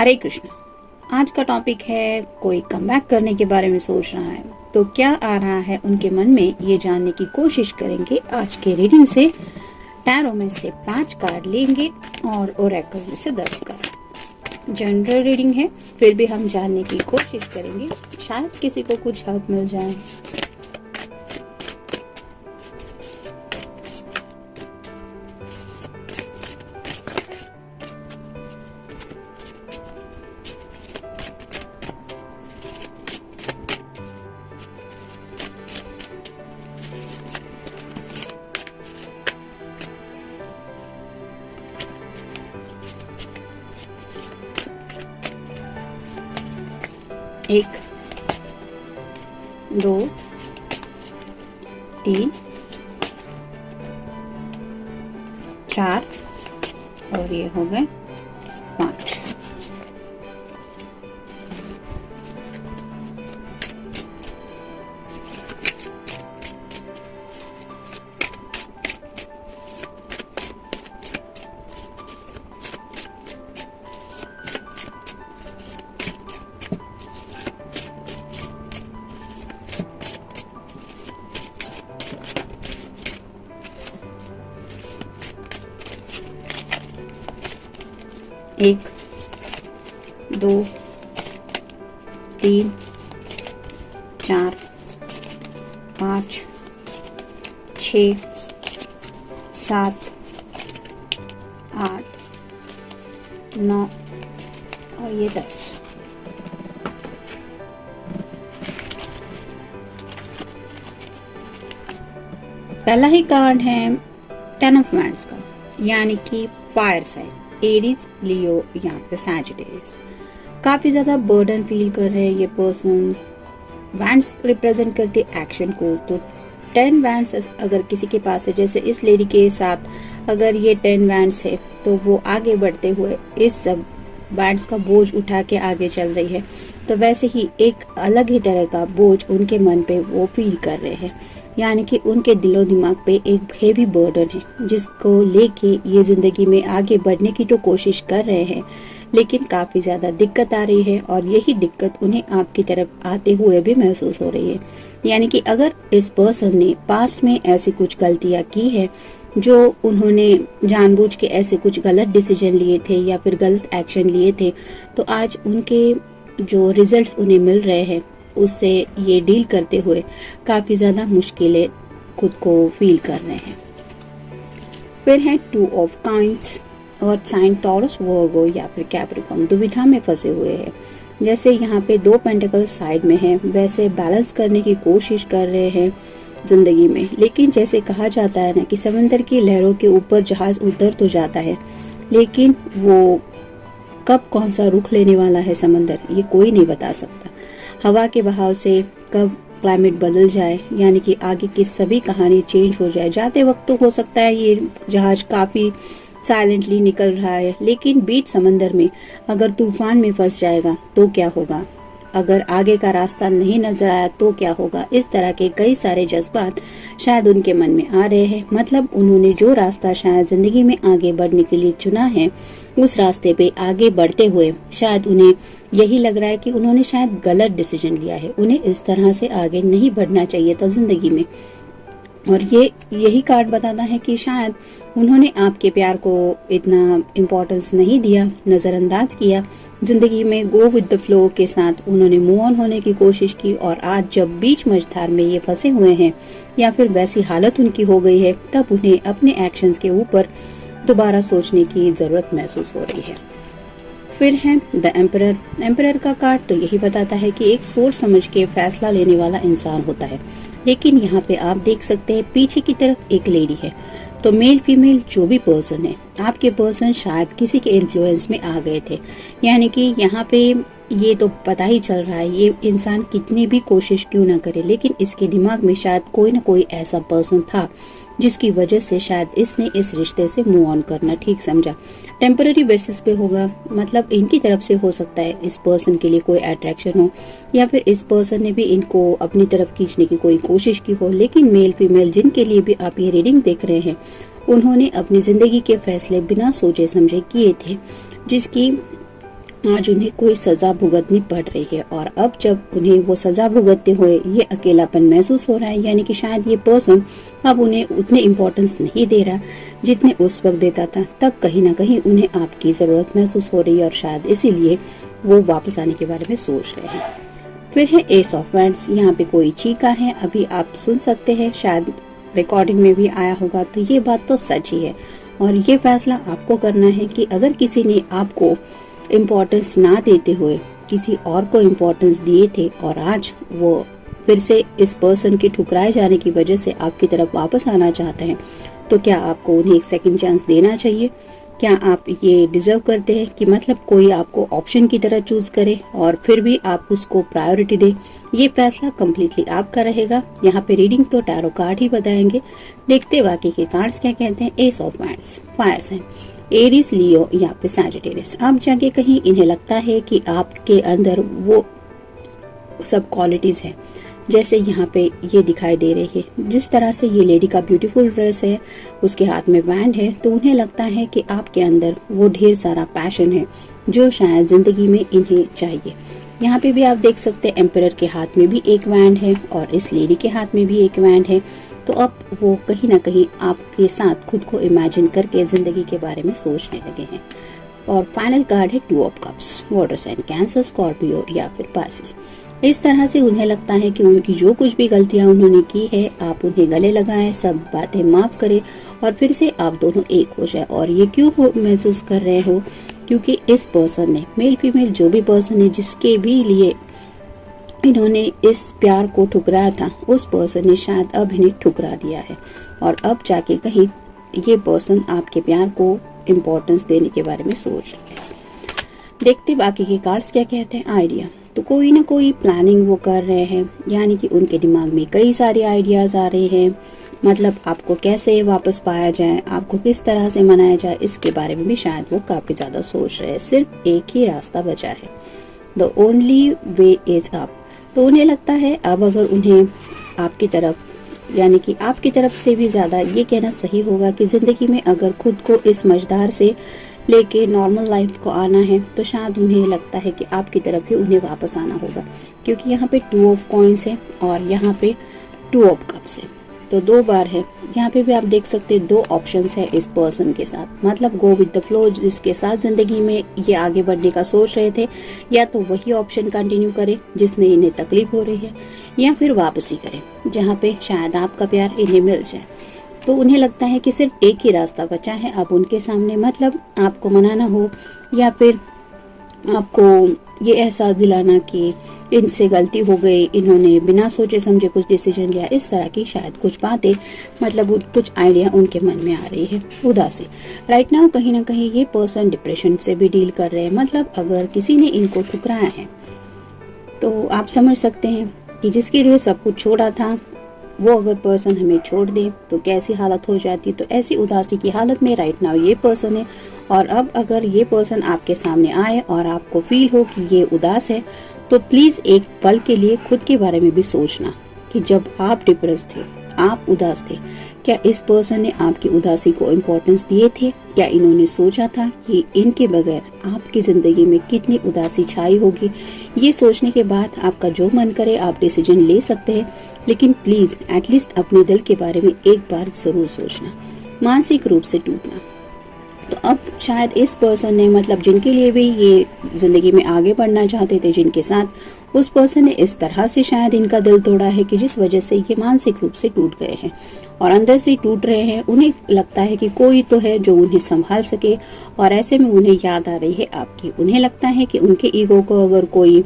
हरे कृष्ण। आज का टॉपिक है कोई कमबैक करने के बारे में सोच रहा है तो क्या आ रहा है उनके मन में, ये जानने की कोशिश करेंगे आज के रीडिंग से। टैरो में से 5 कार्ड लेंगे और ओरेकल में से 10 कार्ड। जनरल रीडिंग है, फिर भी हम जानने की कोशिश करेंगे, शायद किसी को कुछ हेल्प मिल जाए। एक, 2, 3, 4 और ये हो गए 5। एक, 2, 3, 4, 5, 6, 7, 8, 9 और ये 10। पहला ही कार्ड है 10 ऑफ वैंड्स का, यानी कि फायर साइन, एरीज, लियो या फिर सैजिटेरियस। काफी ज्यादा बर्डन फील कर रहे हैं ये पर्सन। वैंड्स रिप्रेजेंट करते एक्शन को, तो 10 वैंड्स अगर किसी के पास है, जैसे इस लेडी के साथ अगर ये 10 वैंड्स है तो वो आगे बढ़ते हुए इस सब वैंड्स का बोझ उठा के आगे चल रही है। तो वैसे ही एक अलग ही तरह का बोझ उनके मन पे वो फील कर रहे हैं, यानी कि उनके दिलो दिमाग पे एक हेवी बर्डन है जिसको लेके ये जिंदगी में आगे बढ़ने की तो कोशिश कर रहे हैं, लेकिन काफी ज्यादा दिक्कत आ रही है और यही दिक्कत उन्हें आपकी तरफ आते हुए भी महसूस हो रही है। यानी कि अगर इस पर्सन ने पास्ट में ऐसी कुछ गलतियां की है, जो उन्होंने जानबूझ के ऐसे कुछ गलत डिसीजन लिए थे या फिर गलत एक्शन लिए थे, तो आज उनके जो रिजल्ट्स उन्हें मिल रहे हैं उससे ये डील करते हुए काफी ज्यादा मुश्किलें खुद को फील कर रहे हैं। फिर है 2 ऑफ काइंड्स और साइन टॉरस, वर्गो या फिर कैप्रिकॉर्न दुविधा में फंसे हुए हैं। जैसे यहाँ पे 2 पेंटिकल्स साइड में है, वैसे बैलेंस करने की कोशिश कर रहे हैं जिंदगी में, लेकिन जैसे कहा जाता है ना कि समंदर की लहरों के ऊपर जहाज उतर तो जाता है, लेकिन वो कब कौन सा रुख लेने वाला है समंदर, ये कोई नहीं बता सकता। हवा के बहाव से कब क्लाइमेट बदल जाए, यानी कि आगे की सभी कहानी चेंज हो जाए। जाते वक्त तो हो सकता है ये जहाज काफी साइलेंटली निकल रहा है, लेकिन बीच समंदर में अगर तूफान में फंस जाएगा तो क्या होगा, अगर आगे का रास्ता नहीं नजर आया तो क्या होगा। इस तरह के कई सारे जज्बात शायद उनके मन में आ रहे हैं। मतलब उन्होंने जो रास्ता शायद जिंदगी में आगे बढ़ने के लिए चुना है, उस रास्ते पे आगे बढ़ते हुए शायद उन्हें यही लग रहा है कि उन्होंने शायद गलत डिसीजन लिया है, उन्हें इस तरह से आगे नहीं बढ़ना चाहिए था जिंदगी में। और यही कार्ड बताता है कि शायद उन्होंने आपके प्यार को इतना इम्पोर्टेंस नहीं दिया, नजरअंदाज किया। जिंदगी में गो विद द फ्लो के साथ उन्होंने मूव ऑन होने की कोशिश की, और आज जब बीच मझधार में ये फंसे हुए हैं या फिर वैसी हालत उनकी हो गई है, तब उन्हें अपने एक्शंस के ऊपर दोबारा सोचने की जरूरत महसूस हो रही है। फिर है द एम्परर। एम्परर का कार्ड तो यही बताता है कि एक सोच समझ के फैसला लेने वाला इंसान होता है, लेकिन यहाँ पे आप देख सकते हैं पीछे की तरफ एक लेडी है। तो मेल फीमेल जो भी पर्सन है, आपके पर्सन शायद किसी के इन्फ्लुएंस में आ गए थे, यानी कि यहाँ पे ये तो पता ही चल रहा है ये इंसान कितनी भी कोशिश क्यों ना करे, लेकिन इसके दिमाग में शायद कोई ना कोई ऐसा पर्सन था जिसकी वजह से शायद इसने इस रिश्ते से मूव ऑन करना ठीक समझा। टेम्पररी बेसिस पे होगा, मतलब इनकी तरफ से हो सकता है इस पर्सन के लिए कोई अट्रैक्शन हो, या फिर इस पर्सन ने भी इनको अपनी तरफ खींचने की कोई कोशिश की हो। लेकिन मेल फीमेल जिनके लिए भी आप ये रीडिंग देख रहे हैं, उन्होंने अपनी जिंदगी के फैसले बिना सोचे समझे किए थे, जिसकी आज उन्हें कोई सजा भुगतनी पड़ रही है और अब जब उन्हें वो सजा भुगतते हुए ये अकेलापन महसूस हो रहा है, यानी कि शायद ये पर्सन अब उन्हें उतने इम्पोर्टेंस नहीं दे रहा जितने उस वक्त देता था, तब कहीं ना कहीं उन्हें आपकी जरूरत महसूस हो रही है और शायद इसीलिए वो वापस आने के बारे में सोच रहे हैं। फिर है एस ऑफ वैंड्स। यहाँ पे कोई चीखा है, अभी आप सुन सकते हैं, शायद रिकॉर्डिंग में भी आया होगा, तो ये बात तो सच ही है और ये फैसला आपको करना है कि अगर किसी ने आपको इम्पोर्टेंस ना देते हुए किसी और को इम्पोर्टेंस दिए थे और आज वो फिर से इस पर्सन के ठुकराए जाने की वजह से आपकी तरफ वापस आना चाहते हैं, तो क्या आपको उन्हें एक सेकंड चांस देना चाहिए? क्या आप ये डिजर्व करते हैं कि मतलब कोई आपको ऑप्शन की तरह चूज करे और फिर भी आप उसको प्रायोरिटी दे? ये फैसला कम्प्लीटली आपका रहेगा। यहाँ पे रीडिंग तो टैरो कार्ड ही बताएंगे, देखते बाकी के कार्ड्स क्या कहते हैं। Ace of wands, fire sign, Aries, Leo या फिर सैजिटेरियस। अब जाके कहीं इन्हें लगता है कि आपके अंदर वो सब क्वालिटीज है जैसे यहाँ पे ये दिखाई दे रही है। जिस तरह से ये लेडी का ब्यूटीफुल ड्रेस है, उसके हाथ में बैंड है, तो उन्हें लगता है कि आपके अंदर वो ढेर सारा पैशन है जो शायद जिंदगी में इन्हें चाहिए। यहाँ पे भी आप देख सकते हैं एम्परर के हाथ में भी एक बैंड है और इस लेडी के हाथ में भी एक बैंड है। तो अब वो कहीं ना कहीं आपके साथ खुद को इमेजिन करके जिंदगी के बारे में सोचने लगे हैं। और फाइनल कार्ड है two of cups, water sign, Cancer, Scorpio या फिर पाइसेस। इस तरह से उन्हें लगता है कि उनकी जो कुछ भी गलतियां उन्होंने की है, आप उन्हें गले लगाएं, सब बातें माफ करें और फिर से आप दोनों एक हो जाए। और ये क्यों महसूस कर रहे हो? क्योंकि इस पर्सन ने, मेल फीमेल जो भी पर्सन है जिसके भी लिए इन्होंने इस प्यार को ठुकराया था, उस पर्सन ने शायद अब इन्हें ठुकरा दिया है और अब जाके कहीं ये पर्सन आपके प्यार को इम्पोर्टेंस देने के बारे में सोच रहे हैं। देखते बाकी के कार्ड्स क्या कहते हैं। आइडिया, तो कोई ना कोई प्लानिंग वो कर रहे हैं, यानी कि उनके दिमाग में कई सारे आइडियाज आ रहे हैं। मतलब आपको कैसे वापस पाया जाए, आपको किस तरह से मनाया जाए, इसके बारे में भी शायद वो काफी ज्यादा सोच रहे हैं। सिर्फ एक ही रास्ता बचा है, the only way is up. तो उन्हें लगता है अब अगर उन्हें आपकी तरफ, यानी कि आपकी तरफ से भी ज्यादा ये कहना सही होगा कि जिंदगी में अगर खुद को इस मझधार से लेके नॉर्मल लाइफ को आना है, तो शायद उन्हें लगता है कि आपकी तरफ ही उन्हें वापस आना होगा। क्योंकि यहाँ पे टू ऑफ कॉइन्स है और यहाँ पे टू ऑफ कप्स है, तो दो बार है। यहाँ पे भी आप देख सकते हैं दो ऑप्शंस है इस पर्सन के साथ। मतलब गो विद द फ्लो, जिसके साथ जिंदगी में ये आगे बढ़ने का सोच रहे थे, या तो वही ऑप्शन कंटिन्यू करे जिसमें इन्हें तकलीफ हो रही है, या फिर वापसी करें जहाँ पे शायद आपका प्यार इन्हें मिल जाए। तो उन्हें लगता है कि सिर्फ एक ही रास्ता बचा है अब उनके सामने। मतलब आपको मनाना हो या फिर आपको ये एहसास दिलाना कि इनसे गलती हो गई, इन्होंने बिना सोचे समझे कुछ डिसीजन लिया, इस तरह की शायद कुछ बातें, मतलब कुछ आइडिया उनके मन में आ रही है। उदासी, राइट नाउ कहीं ना कहीं ये पर्सन डिप्रेशन से भी डील कर रहे हैं। मतलब अगर किसी ने इनको ठुकराया है तो आप समझ सकते हैं कि जिसके लिए सब कुछ छोड़ा था वो अगर पर्सन हमें छोड़ दे तो कैसी हालत हो जाती। तो ऐसी उदासी की हालत में राइट नाउ ये पर्सन है। और अब अगर ये पर्सन आपके सामने आए और आपको फील हो कि ये उदास है, तो प्लीज एक पल के लिए खुद के बारे में भी सोचना कि जब आप डिप्रेस थे, आप उदास थे, क्या इस पर्सन ने आपकी उदासी को इम्पोर्टेंस दिए थे? क्या इन्होंने सोचा था कि इनके बगैर आपकी जिंदगी में कितनी उदासी छाई होगी? ये सोचने के बाद आपका जो मन करे आप डिसीजन ले सकते हैं, लेकिन प्लीज एटलीस्ट अपने दिल के बारे में एक बार जरूर सोचना। मानसिक रूप से टूटना, तो अब शायद इस पर्सन ने, मतलब जिनके लिए भी ये जिंदगी में आगे बढ़ना चाहते थे जिनके साथ, उस पर्सन ने इस तरह से शायद इनका दिल तोड़ा है कि जिस वजह से ये मानसिक रूप से टूट गए हैं और अंदर से टूट रहे हैं। उन्हें लगता है कि कोई तो है जो उन्हें संभाल सके और ऐसे में उन्हें याद आ रही है आपकी। उन्हें लगता है कि उनके ईगो को अगर कोई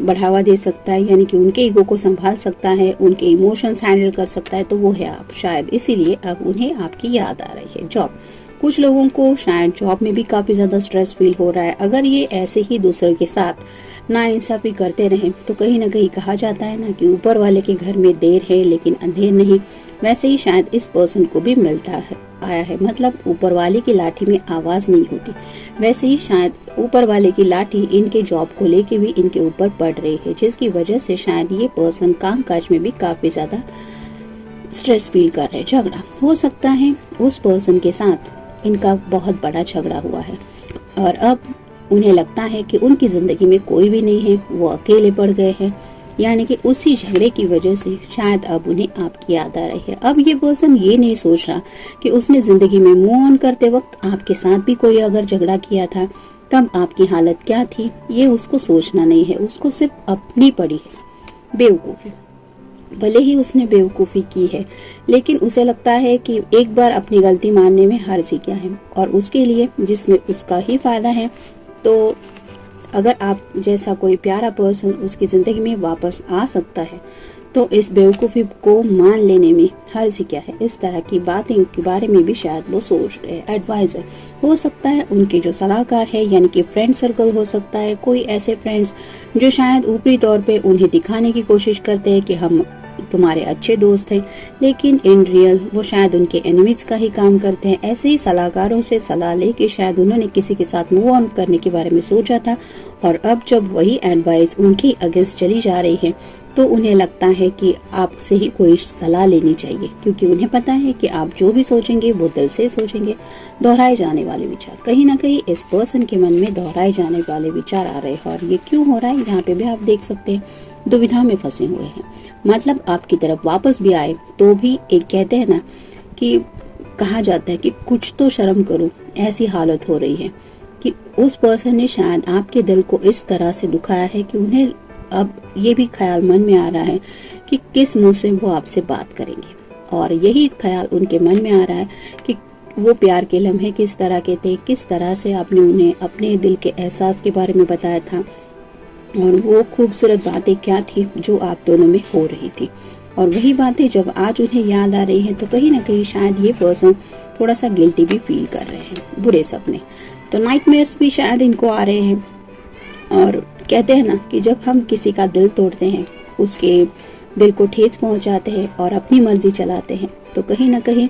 बढ़ावा दे सकता है, यानी कि उनके ईगो को संभाल सकता है, उनके इमोशंस हैंडल कर सकता है, तो वो है आप। शायद इसीलिए अब उन्हें आपकी याद आ रही है। जॉब, कुछ लोगों को शायद जॉब में भी काफी ज्यादा स्ट्रेस फील हो रहा है। अगर ये ऐसे ही दूसरे के साथ नाइंसाफी करते रहें तो कहीं ना कहीं कहा जाता है ना कि ऊपर वाले के घर में देर है लेकिन अंधेर नहीं, वैसे ही शायद इस पर्सन को भी मिलता है आया है। मतलब ऊपर वाले की लाठी में आवाज नहीं होती, वैसे ही शायद ऊपर वाले की लाठी इनके जॉब को लेके भी इनके ऊपर पड़ रही है, जिसकी वजह से शायद ये पर्सन कामकाज में भी काफी ज्यादा स्ट्रेस फील कर रहे हैं। झगड़ा हो सकता है, उस पर्सन के साथ इनका बहुत बड़ा झगड़ा हुआ है और अब उन्हें लगता है कि उनकी जिंदगी में कोई भी नहीं है, वो अकेले पड़ गए हैं, यानी कि उसी झगड़े की वजह से शायद अब उन्हें आपकी याद आ रही है। अब ये पर्सन ये नहीं सोच रहा कि उसने जिंदगी में मूव ऑन करते वक्त आपके साथ भी कोई अगर झगड़ा किया था तब आपकी हालत क्या थी, ये उसको सोचना नहीं है। उसको सिर्फ अपनी पड़ी है बेवकूफी। भले ही उसने बेवकूफी की है, लेकिन उसे लगता है कि एक बार अपनी गलती मानने में हर्ज ही क्या है, और उसके लिए जिसमें उसका ही फायदा है। तो अगर आप जैसा कोई प्यारा पर्सन उसकी जिंदगी में वापस आ सकता है तो इस बेवकूफ़ी को मान लेने में हर्ज ही क्या है। इस तरह की बातें के बारे में भी शायद वो सोचते हैं। एडवाइजर हो सकता है, उनके जो सलाहकार है यानी कि फ्रेंड सर्कल हो सकता है, कोई ऐसे फ्रेंड्स जो शायद ऊपरी तौर पे उन्हें दिखाने की कोशिश करते हैं कि हम तुम्हारे अच्छे दोस्त हैं, लेकिन इन रियल वो शायद उनके एनिमीज का ही काम करते हैं। ऐसे ही सलाहकारों से सलाह लेके शायद उन्होंने किसी के साथ मूव ऑन करने के बारे में सोचा था, और अब जब वही एडवाइस उनके अगेंस्ट चली जा रही है तो उन्हें लगता है कि आपसे ही कोई सलाह लेनी चाहिए, क्योंकि उन्हें पता है कि आप जो भी सोचेंगे वो दिल से सोचेंगे। दोहराए जाने वाले विचार, कहीं ना कहीं इस पर्सन के मन में दोहराए जाने वाले विचार आ रहे हैं, और ये क्यों हो रहा है यहाँ पे भी आप देख सकते हैं। दुविधा में फंसे हुए हैं, मतलब आपकी तरफ वापस भी आए तो भी एक कहते हैं ना कि कहा जाता है कि कुछ तो शर्म करो, ऐसी हालत हो रही है कि उस पर्सन ने शायद आपके दिल को इस तरह से दुखाया है कि उन्हें अब ये भी ख्याल मन में आ रहा है कि किस मुंह से वो आपसे बात करेंगे, और यही ख्याल उनके मन में आ रहा है कि वो प्यार के लम्हे किस तरह के थे, किस तरह से आपने उन्हें अपने दिल के एहसास के बारे में बताया था, और वो खूबसूरत बातें क्या थी जो आप दोनों में हो रही थी। और वही बातें जब आज उन्हें याद आ रही है तो कहीं ना कहीं शायद ये पर्सन थोड़ा सा गिल्टी भी फील कर रहे हैं। बुरे सपने, तो नाइटमेयर्स भी शायद इनको आ रहे हैं। और कहते हैं ना कि जब हम किसी का दिल तोड़ते हैं, उसके दिल को ठेस पहुंचाते हैं और अपनी मर्जी चलाते हैं, तो कहीं ना कहीं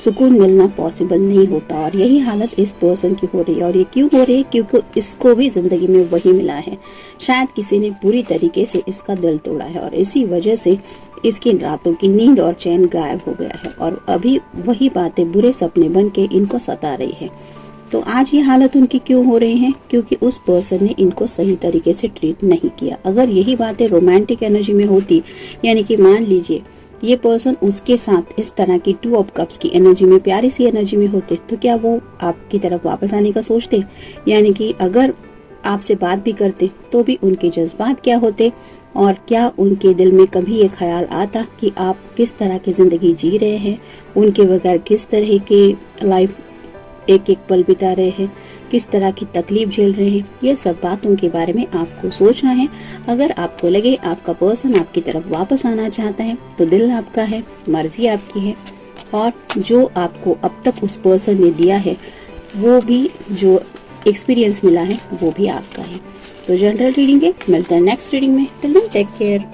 सुकून मिलना पॉसिबल नहीं होता। और यही हालत इस पर्सन की हो रही है। और ये क्यों हो रही है? क्योंकि इसको भी जिंदगी में वही मिला है। शायद किसी ने पूरी तरीके से इसका दिल तोड़ा है, और इसी वजह से इसकी रातों की नींद और चैन गायब हो गया है, और अभी वही बातें बुरे सपने बन के इनको सता रही है। तो आज ये हालत उनकी क्यों हो रही है? क्योंकि उस पर्सन ने इनको सही तरीके से ट्रीट नहीं किया। अगर यही बातें रोमांटिक एनर्जी में होती, यानी कि मान लीजिए ये पर्सन उसके साथ इस तरह की 2 ऑफ कप्स की एनर्जी में, प्यारी सी एनर्जी में होते, तो क्या वो आपकी तरफ वापस आने का सोचते? यानी कि अगर आपसे बात भी करते तो भी उनके जज्बात क्या होते, और क्या उनके दिल में कभी ये ख्याल आता कि आप किस तरह की जिंदगी जी रहे हैं, उनके बगैर किस तरह की लाइफ एक एक पल बिता रहे हैं, किस तरह की तकलीफ झेल रहे हैं। ये सब बातों के बारे में आपको सोचना है। अगर आपको लगे आपका पर्सन आपकी तरफ वापस आना चाहता है तो दिल आपका है, मर्जी आपकी है, और जो आपको अब तक उस पर्सन ने दिया है वो भी, जो एक्सपीरियंस मिला है वो भी आपका है। तो जनरल रीडिंग है, मिलता है नेक्स्ट रीडिंग में। Till then take care.